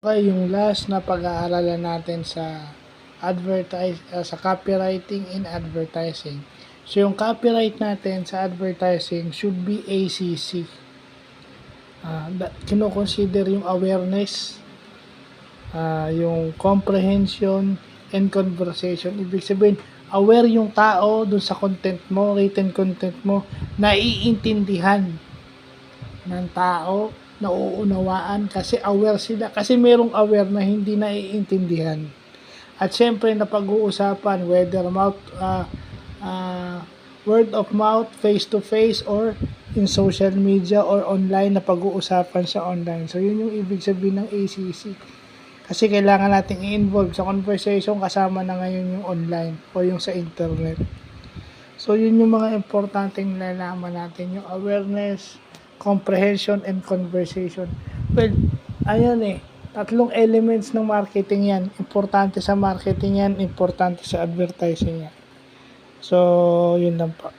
Okay, yung last na pag-aaralan natin sa sa copywriting in advertising. So yung copyright natin sa advertising should be ACC. Kino-consider yung awareness, yung comprehension and conversation. Ibig sabihin, aware yung tao dun sa content mo, written content mo, naiintindihan ng tao, nauunawaan kasi aware sila. Kasi merong aware na hindi naiintindihan. At syempre na pag-uusapan whether word of mouth, face to face, or in social media or online na pag-uusapan sa online. So yun yung ibig sabihin ng ACC. Kasi kailangan nating i-involve sa conversation kasama na ngayon yung online o yung sa internet. So yun yung mga importanteng nalalaman natin, yung awareness, comprehension, and conversation. Well, ayan tatlong elements ng marketing yan. Importante sa marketing yan, importante sa advertising yan. So, yun lang po.